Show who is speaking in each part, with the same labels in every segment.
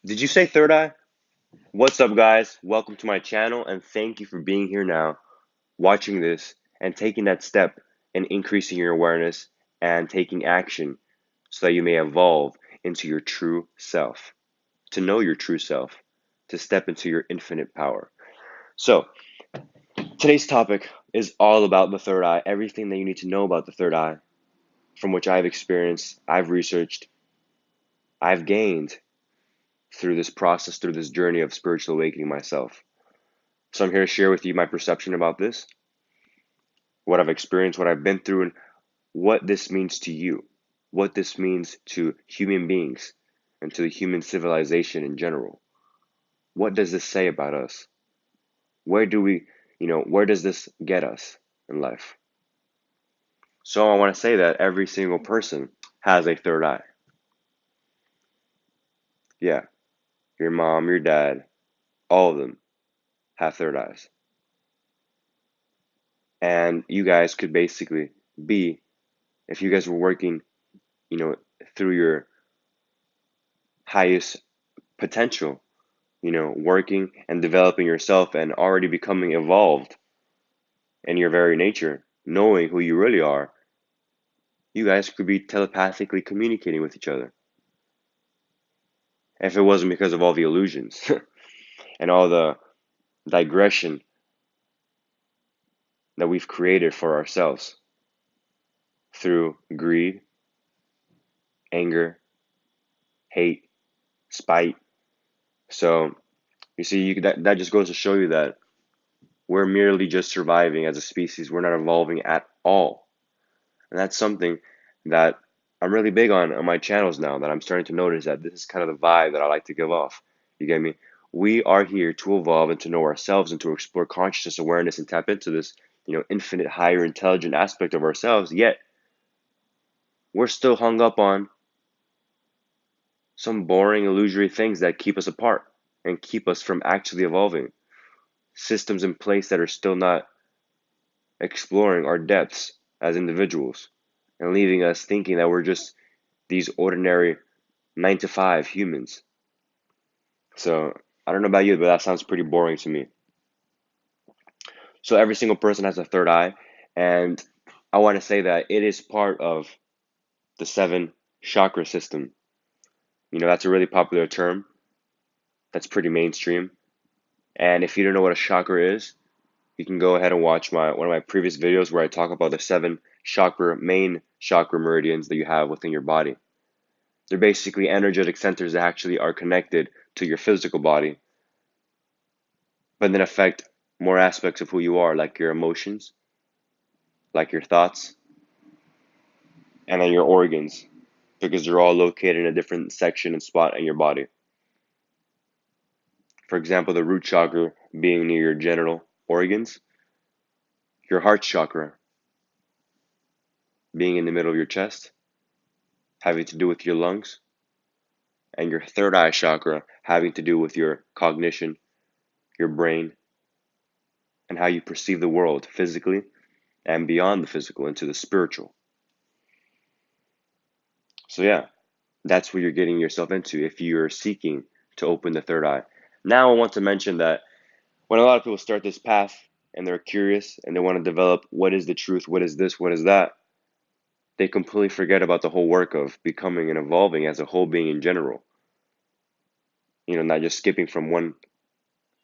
Speaker 1: Did you say third eye? What's up, guys? Welcome to my channel, and thank you for being here now, watching this, and taking that step in increasing your awareness and taking action so that you may evolve into your true self, to know your true self, to step into your infinite power. So, today's topic is all about the third eye, everything that you need to know about the third eye, from which I've experienced, I've researched, I've gained through this process, through this journey of spiritual awakening myself. So I'm here to share with you my perception about this, what I've experienced, what I've been through, and what this means to you, what this means to human beings and to the human civilization in general. What does this say about us? Where do we, where does this get us in life? So I want to say that every single person has a third eye. Yeah, your mom, your dad, all of them have third eyes. And you guys could basically be, if you guys were working, you know, through your highest potential, working and developing yourself and already becoming evolved in your very nature, knowing who you really are, you guys could be telepathically communicating with each other. If it wasn't because of all the illusions and all the digression that we've created for ourselves through greed, anger, hate, spite. So, you see, that just goes to show you that we're merely just surviving as a species. We're not evolving at all. And that's something that I'm really big on my channels now, that I'm starting to notice that this is kind of the vibe that I like to give off. You get me? We are here to evolve and to know ourselves and to explore consciousness awareness and tap into this, infinite higher intelligent aspect of ourselves, yet we're still hung up on some boring illusory things that keep us apart and keep us from actually evolving. Systems in place that are still not exploring our depths as individuals and leaving us thinking that we're just these ordinary 9 to 5 humans. So I don't know about you, but that sounds pretty boring to me. So every single person has a third eye, and I want to say that it is part of the seven chakra system. That's a really popular term. That's pretty mainstream. And if you don't know what a chakra is, you can go ahead and watch one of my previous videos where I talk about the seven main chakra meridians that you have within your body. They're basically energetic centers that actually are connected to your physical body, but then affect more aspects of who you are, like your emotions, like your thoughts, and then your organs, because they're all located in a different section and spot in your body. For example, the root chakra being near your genital organs, your heart chakra being in the middle of your chest, having to do with your lungs, and your third eye chakra having to do with your cognition, your brain, and how you perceive the world physically and beyond the physical into the spiritual. So yeah, that's what you're getting yourself into if you're seeking to open the third eye. Now I want to mention that when a lot of people start this path and they're curious and they want to develop what is the truth, what is this, what is that, they completely forget about the whole work of becoming and evolving as a whole being in general. Not just skipping from one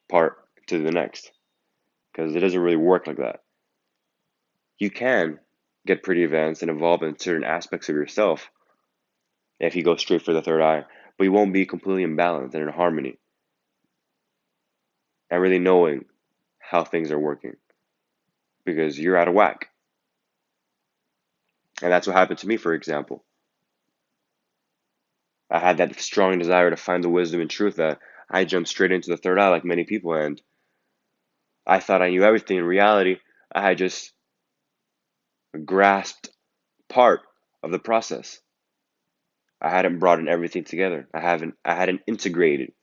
Speaker 1: part to the next, because it doesn't really work like that. You can get pretty advanced and evolve in certain aspects of yourself if you go straight for the third eye, but you won't be completely in balance and in harmony and really knowing how things are working because you're out of whack. And that's what happened to me, for example. I had that strong desire to find the wisdom and truth that I jumped straight into the third eye like many people, and I thought I knew everything. In reality, I had just grasped part of the process. I hadn't brought in everything together. I hadn't integrated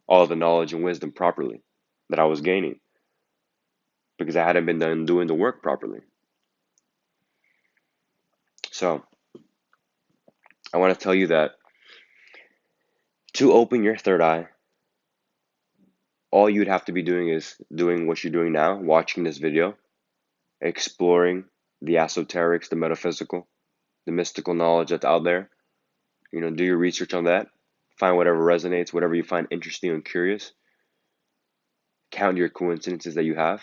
Speaker 1: all the knowledge and wisdom properly that I was gaining because I hadn't been done doing the work properly. So I want to tell you that To open your third eye, all you'd have to be doing is doing what you're doing now, watching this video, exploring the esoterics, the metaphysical, the mystical knowledge that's out there. Do your research on that. Find whatever resonates, whatever you find interesting and curious. Count your coincidences that you have.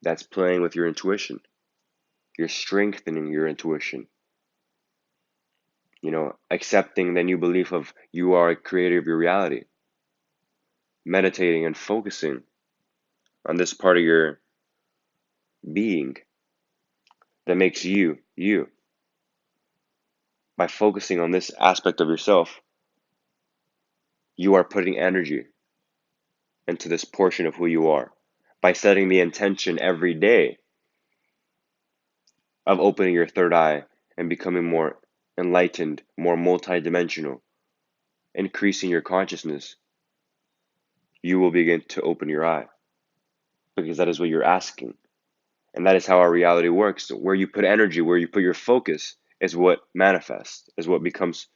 Speaker 1: That's playing with your intuition. You're strengthening your intuition. Accepting the new belief of you are a creator of your reality. Meditating and focusing on this part of your being that makes you, you. By focusing on this aspect of yourself, you are putting energy into this portion of who you are. By setting the intention every day of opening your third eye and becoming more enlightened, more multidimensional, increasing your consciousness, you will begin to open your eye because that is what you're asking. And that is how our reality works. Where you put energy, where you put your focus is what manifests, is what becomes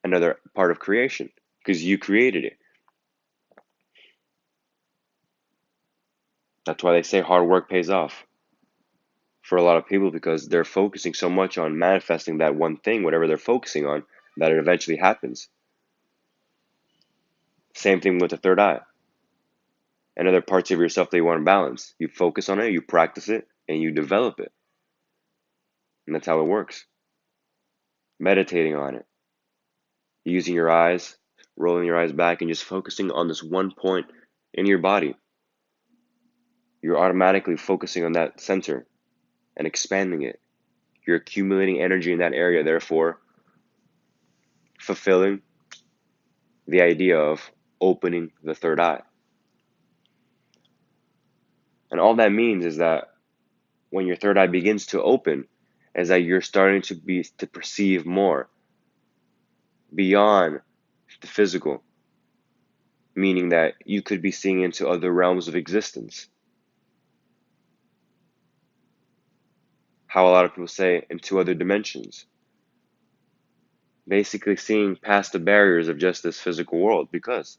Speaker 1: another part of creation because you created it. That's why they say hard work pays off for a lot of people because they're focusing so much on manifesting that one thing, whatever they're focusing on, that it eventually happens. Same thing with the third eye and other parts of yourself that you want to balance. You focus on it, you practice it, and you develop it. And that's how it works. Meditating on it, using your eyes, rolling your eyes back, and just focusing on this one point in your body. You're automatically focusing on that center and expanding it. You're accumulating energy in that area, therefore fulfilling the idea of opening the third eye. And all that means is that when your third eye begins to open, is that you're starting to perceive more beyond the physical, meaning that you could be seeing into other realms of existence. How a lot of people say into other dimensions. Basically seeing past the barriers of just this physical world because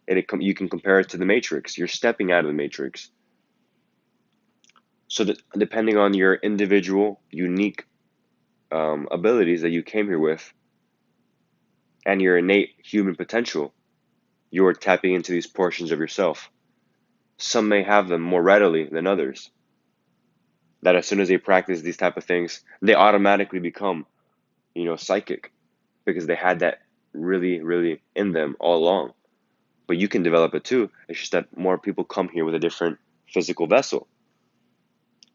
Speaker 1: you can compare it to the Matrix. You're stepping out of the Matrix. So that depending on your individual, unique abilities that you came here with and your innate human potential, you're tapping into these portions of yourself. Some may have them more readily than others. That as soon as they practice these type of things, they automatically become, psychic because they had that really, really in them all along. But you can develop it too. It's just that more people come here with a different physical vessel,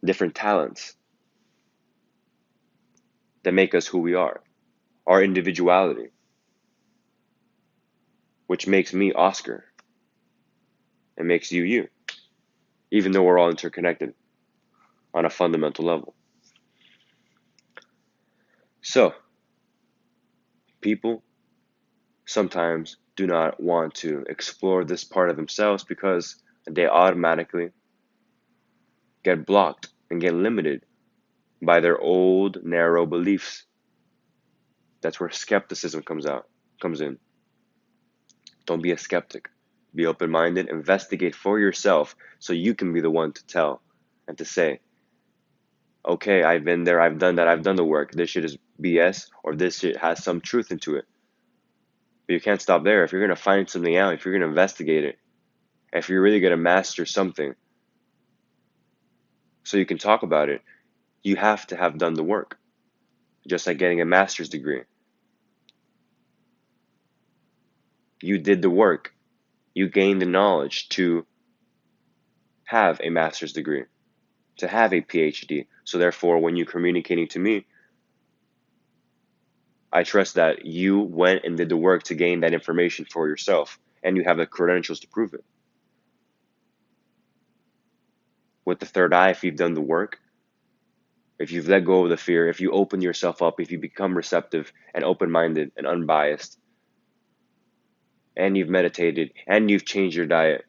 Speaker 1: different talents that make us who we are, our individuality, which makes me Oscar and makes you you, even though we're all interconnected on a fundamental level. So, people sometimes do not want to explore this part of themselves because they automatically get blocked and get limited by their old narrow beliefs. That's where skepticism comes in. Don't be a skeptic. Be open-minded, investigate for yourself so you can be the one to tell and to say, okay, I've been there, I've done that, I've done the work. This shit is BS or this shit has some truth into it. But you can't stop there. If you're going to find something out, if you're going to investigate it, if you're really going to master something so you can talk about it, you have to have done the work. Just like getting a master's degree. You did the work. You gained the knowledge to have a master's degree, to have a PhD. So therefore, when you're communicating to me, I trust that you went and did the work to gain that information for yourself, and you have the credentials to prove it. With the third eye, if you've done the work, if you've let go of the fear, if you open yourself up, if you become receptive and open-minded and unbiased, and you've meditated, and you've changed your diet,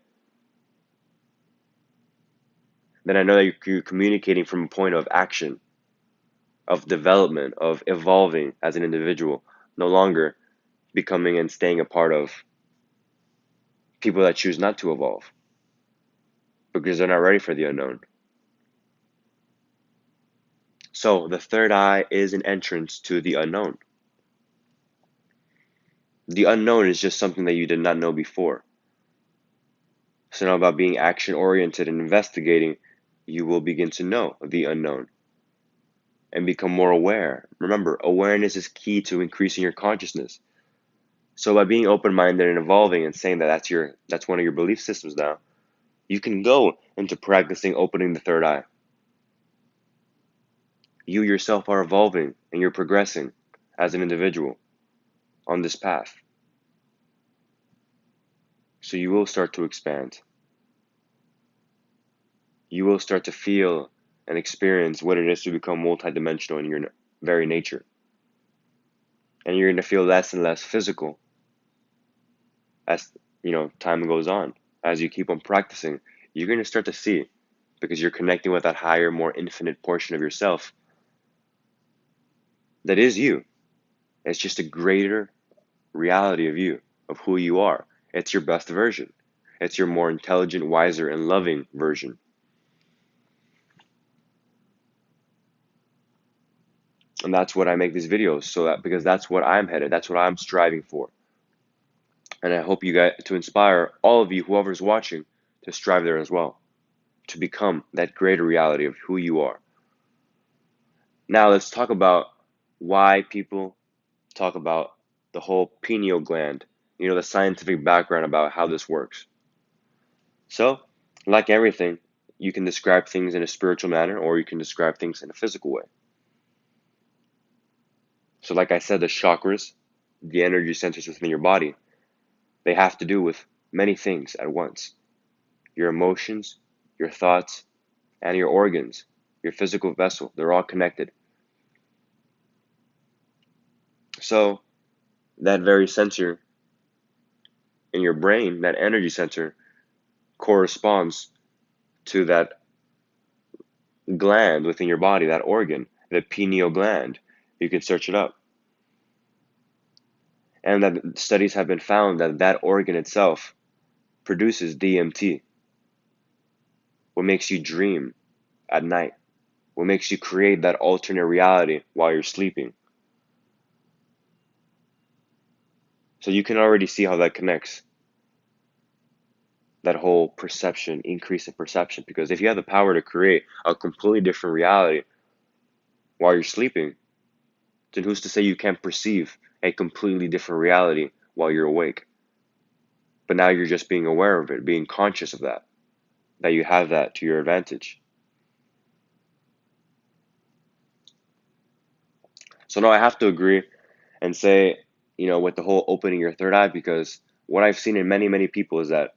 Speaker 1: then I know that you're communicating from a point of action, of development, of evolving as an individual, no longer becoming and staying a part of people that choose not to evolve because they're not ready for the unknown. So the third eye is an entrance to the unknown. The unknown is just something that you did not know before. So now about being action oriented and investigating, you will begin to know the unknown and become more aware. Remember, awareness is key to increasing your consciousness. So by being open-minded and evolving and saying that that's one of your belief systems now, you can go into practicing opening the third eye. You yourself are evolving and you're progressing as an individual on this path. So you will start to expand. You will start to feel and experience what it is to become multidimensional in your very nature. And you're going to feel less and less physical as time goes on. As you keep on practicing, you're going to start to see, because you're connecting with that higher, more infinite portion of yourself that is you. It's just a greater reality of you, of who you are. It's your best version. It's your more intelligent, wiser, and loving version. And that's what I make these videos, because that's what I'm headed. That's what I'm striving for. And I hope you guys, to inspire all of you, whoever's watching, to strive there as well, to become that greater reality of who you are. Now let's talk about why people talk about the whole pineal gland, the scientific background about how this works. So, like everything, you can describe things in a spiritual manner or you can describe things in a physical way. So like I said, the chakras, the energy centers within your body, they have to do with many things at once. Your emotions, your thoughts, and your organs, your physical vessel, they're all connected. So that very center in your brain, that energy center, corresponds to that gland within your body, that organ, the pineal gland. You can search it up. And that studies have been found that that organ itself produces DMT, what makes you dream at night, what makes you create that alternate reality while you're sleeping. So you can already see how that connects. That whole perception, increase in perception. Because if you have the power to create a completely different reality while you're sleeping, then who's to say you can't perceive a completely different reality while you're awake? But now you're just being aware of it, being conscious of that you have that to your advantage. So now I have to agree and say, with the whole opening your third eye, because what I've seen in many, many people is that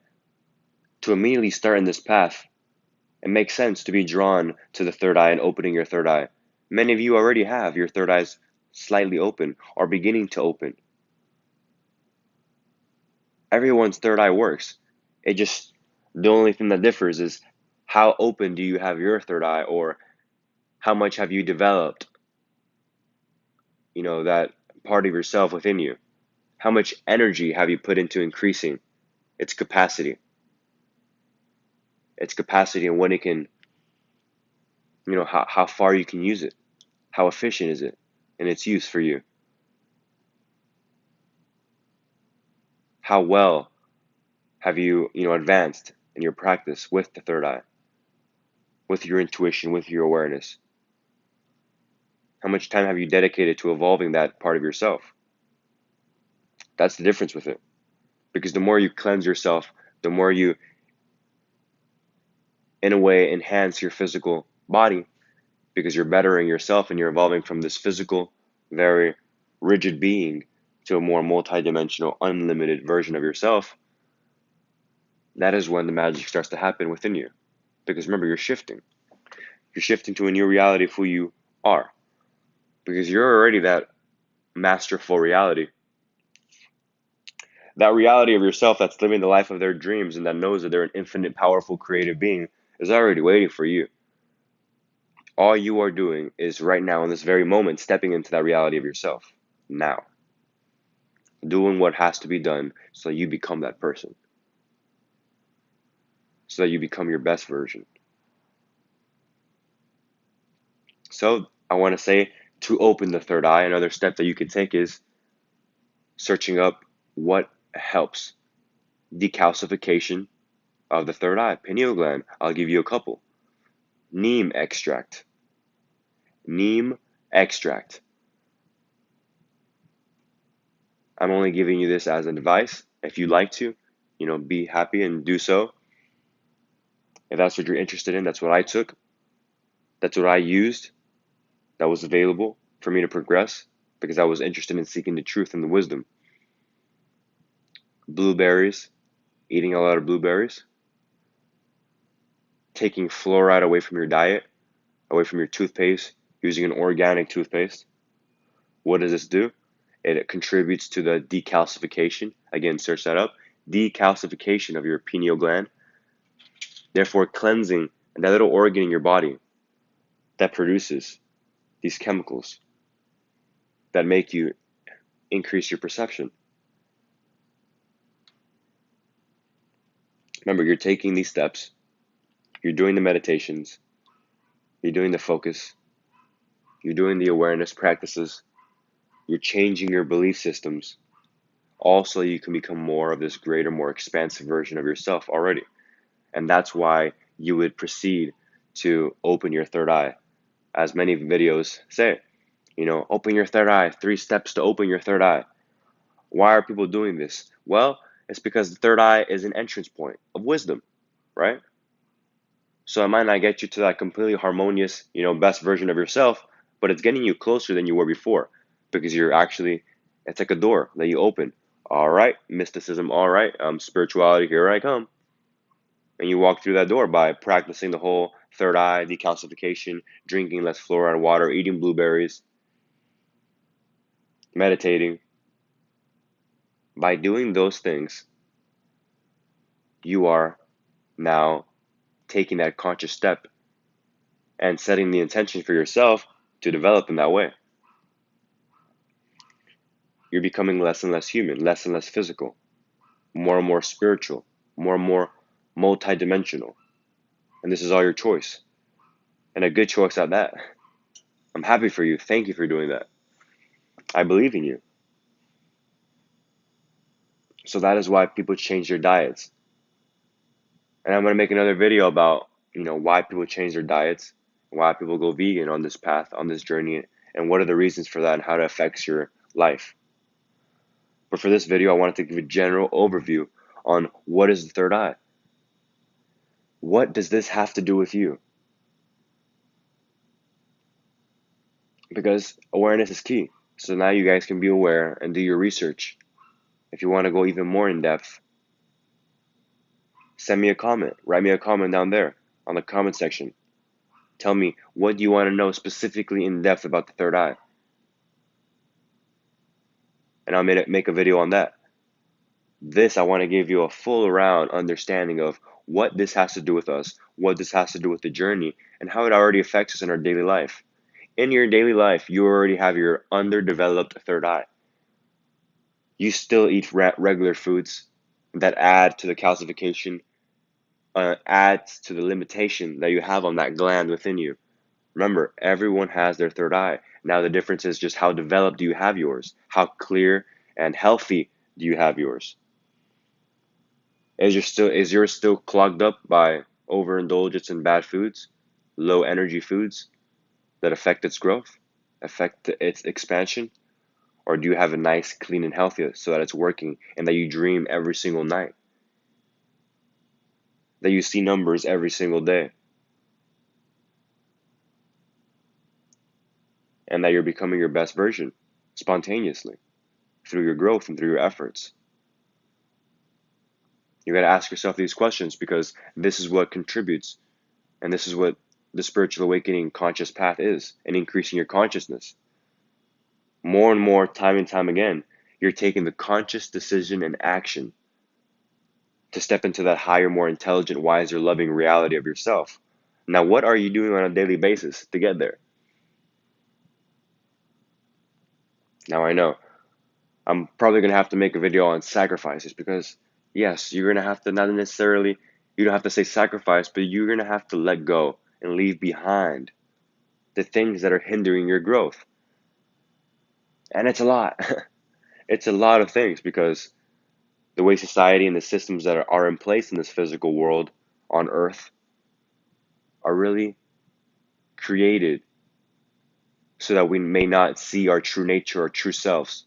Speaker 1: to immediately start in this path, it makes sense to be drawn to the third eye and opening your third eye. Many of you already have your third eyes slightly open or beginning to open. Everyone's third eye works. The only thing that differs is how open do you have your third eye, or how much have you developed, that part of yourself within you. How much energy have you put into increasing its capacity? Its capacity and when it can, how far you can use it. How efficient is it in its use for you? How well have you, advanced in your practice with the third eye, with your intuition, with your awareness? How much time have you dedicated to evolving that part of yourself? That's the difference with it. Because the more you cleanse yourself, the more you, in a way, enhance your physical body, because you're bettering yourself and you're evolving from this physical, very rigid being to a more multidimensional, unlimited version of yourself. That is when the magic starts to happen within you. Because remember, you're shifting. You're shifting to a new reality of who you are. Because you're already that masterful reality. That reality of yourself that's living the life of their dreams and that knows that they're an infinite, powerful, creative being is already waiting for you. All you are doing is right now, in this very moment, stepping into that reality of yourself. Now. doing what has to be done so that you become that person, so that you become your best version. So I want to say, to open the third eye, another step that you can take is searching up what helps decalcification of the third eye, pineal gland. I'll give you a couple. Neem extract. Neem extract. I'm only giving you this as advice. If you like to, be happy and do so. If that's what you're interested in, that's what I took. That's what I used. That was available for me to progress because I was interested in seeking the truth and the wisdom. Blueberries, eating a lot of blueberries. Taking fluoride away from your diet, away from your toothpaste, using an organic toothpaste. What does this do? It contributes to the decalcification. Again, search that up. Decalcification of your pineal gland, therefore cleansing that little organ in your body that produces these chemicals that make you increase your perception. Remember, you're taking these steps, you're doing the meditations, you're doing the focus, you're doing the awareness practices, you're changing your belief systems, all so you can become more of this greater, more expansive version of yourself already. And that's why you would proceed to open your third eye. As many videos say, open your third eye, 3 steps to open your third eye. Why are people doing this? Well, it's because the third eye is an entrance point of wisdom, right? So it might not get you to that completely harmonious, best version of yourself, but it's getting you closer than you were before because it's like a door that you open. All right, mysticism, all right, spirituality, here I come. And you walk through that door by practicing the whole third eye, decalcification, drinking less fluoride water, eating blueberries, meditating. By doing those things, you are now taking that conscious step and setting the intention for yourself to develop in that way. You're becoming less and less human, less and less physical, more and more spiritual, more and more multidimensional. And this is all your choice. And a good choice at that. I'm happy for you. Thank you for doing that. I believe in you. So that is why people change their diets. And I'm going to make another video about, why people change their diets, why people go vegan on this path, on this journey, and what are the reasons for that and how it affects your life. But for this video, I wanted to give a general overview on what is the third eye. What does this have to do with you? Because awareness is key. So now you guys can be aware and do your research. If you want to go even more in depth, send me a comment. Write me a comment down there on the comment section. Tell me, what do you want to know specifically in depth about the third eye? And I'll make a video on that. I want to give you a full around understanding of what this has to do with us, what this has to do with the journey, and how it already affects us in our daily life. In your daily life, you already have your underdeveloped third eye. You still eat regular foods that add to the calcification, adds to the limitation that you have on that gland within you. Remember, everyone has their third eye. Now the difference is just how developed do you have yours? How clear and healthy do you have yours? Is yours still clogged up by overindulgence in bad foods, low energy foods that affect its growth, affect its expansion? Or do you have a nice, clean, and healthy so that it's working and that you dream every single night? That you see numbers every single day? And that you're becoming your best version spontaneously through your growth and through your efforts? You got to ask yourself these questions because this is what contributes, and this is what the spiritual awakening conscious path is, and increasing your consciousness. More and more, time and time again, you're taking the conscious decision and action to step into that higher, more intelligent, wiser, loving reality of yourself. Now, what are you doing on a daily basis to get there? Now, I know I'm probably gonna have to make a video on sacrifices because yes, you're gonna have to not necessarily, you don't have to say sacrifice, but you're gonna have to let go and leave behind the things that are hindering your growth. And it's a lot. It's a lot of things because the way society and the systems that are in place in this physical world on earth are really created so that we may not see our true nature, our true selves.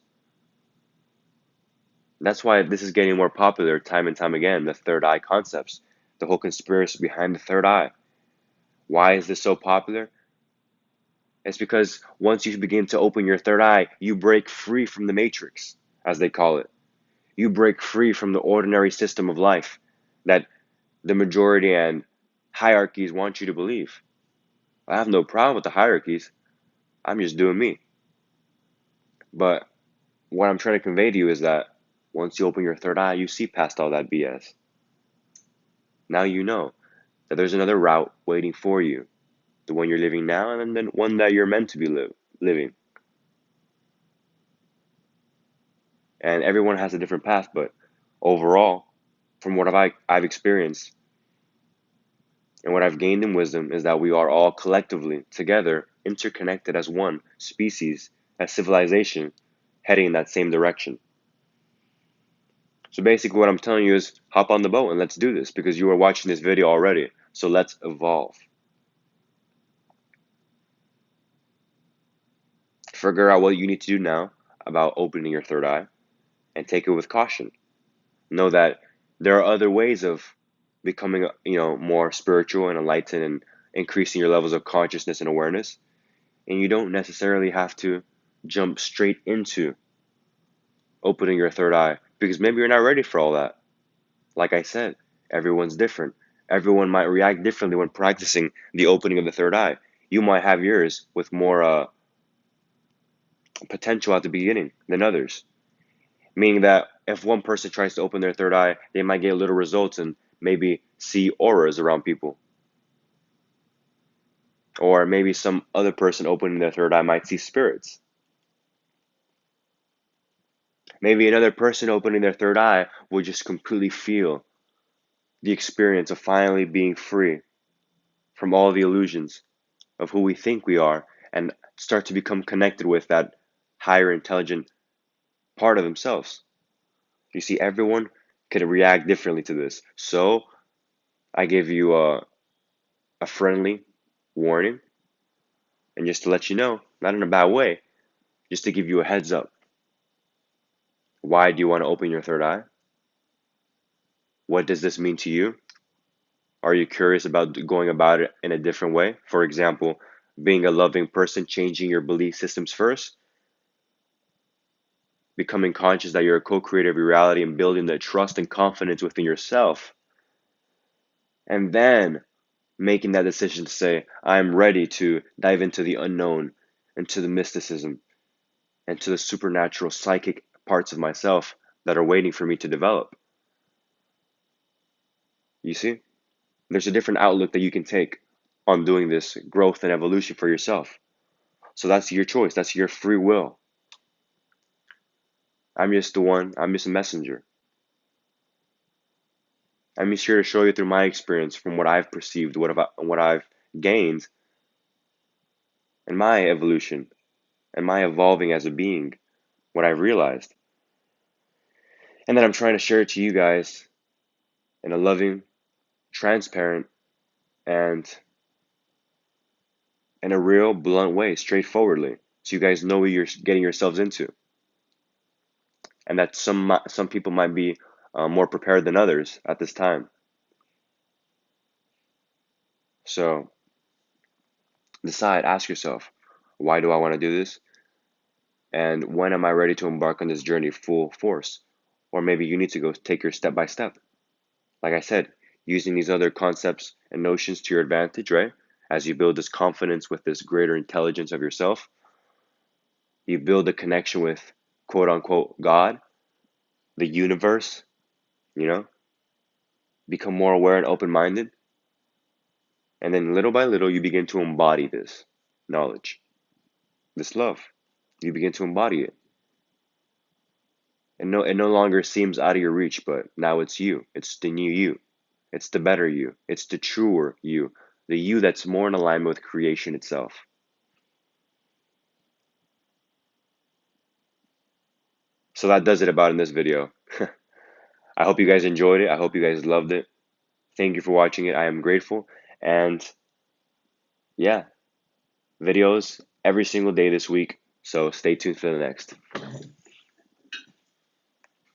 Speaker 1: That's why this is getting more popular time and time again, the third eye concepts, the whole conspiracy behind the third eye. Why is this so popular? It's because once you begin to open your third eye, you break free from the matrix, as they call it. You break free from the ordinary system of life that the majority and hierarchies want you to believe. I have no problem with the hierarchies. I'm just doing me. But what I'm trying to convey to you is that once you open your third eye, you see past all that BS. Now you know that there's another route waiting for you, the one you're living now, and then one that you're meant to be living. And everyone has a different path, but overall, from what I've experienced and what I've gained in wisdom, is that we are all collectively together, interconnected as one species, as civilization, heading in that same direction. So basically, what I'm telling you is hop on the boat and let's do this because you are watching this video already. So let's evolve. Figure out what you need to do now about opening your third eye and take it with caution. Know that there are other ways of becoming, more spiritual and enlightened and increasing your levels of consciousness and awareness. And you don't necessarily have to jump straight into opening your third eye because maybe you're not ready for all that. Like I said, everyone's different. Everyone might react differently when practicing the opening of the third eye. You might have yours with more potential at the beginning than others. Meaning that if one person tries to open their third eye, they might get little results and maybe see auras around people. Or maybe some other person opening their third eye might see spirits. Maybe another person opening their third eye will just completely feel the experience of finally being free from all the illusions of who we think we are and start to become connected with that higher intelligent part of themselves. You see, everyone can react differently to this. So I give you a friendly warning, and just to let you know, not in a bad way, just to give you a heads up. Why do you want to open your third eye? What does this mean to you? Are you curious about going about it in a different way? For example, being a loving person, changing your belief systems first, becoming conscious that you're a co-creator of your reality and building the trust and confidence within yourself, and then making that decision to say, I'm ready to dive into the unknown, into the mysticism, and to the supernatural psychic parts of myself that are waiting for me to develop. You see, there's a different outlook that you can take on doing this growth and evolution for yourself. So that's your choice, that's your free will. I'm just a messenger. I'm just here to show you through my experience from what I've perceived, what I've gained in my evolution and my evolving as a being, what I've realized. And then I'm trying to share it to you guys in a loving, transparent, and in a real, blunt way, straightforwardly, so you guys know what you're getting yourselves into, and that some people might be more prepared than others at this time. So decide, ask yourself, why do I want to do this? And when am I ready to embark on this journey full force? Or maybe you need to go take your step by step. Like I said, using these other concepts and notions to your advantage, right? As you build this confidence with this greater intelligence of yourself, you build a connection with quote unquote God, the universe, you know, become more aware and open minded. And then little by little, you begin to embody this knowledge, this love. You begin to embody it. it no longer seems out of your reach, but now it's you. It's the new you. It's the better you. It's the truer you. The you that's more in alignment with creation itself. So that does it about in this video. I hope you guys enjoyed it. I hope you guys loved it. Thank you for watching it. I am grateful. And yeah, videos every single day this week. So stay tuned for the next.